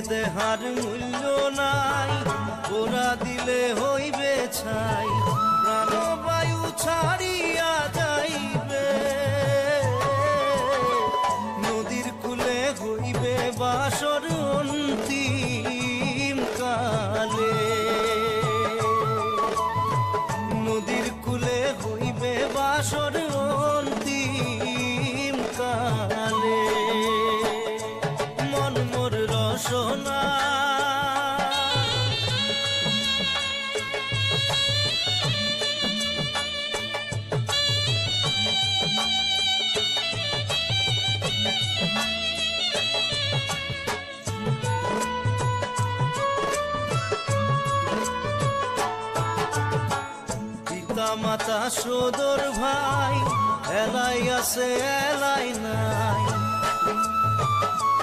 দেহার মূল্য নাই, ওরা দিলে হইবে ছাই, প্রাণবায়ু ছাড়িয়া যাইবে। নদীর কূলে হইবে বাসর অন্তিম কালে, নদীর কূলে হইবে বাসর অন্তিম কালে। মন মোর রসনা মাতা সদর ভাই, এলাই আছে এলাই নাই,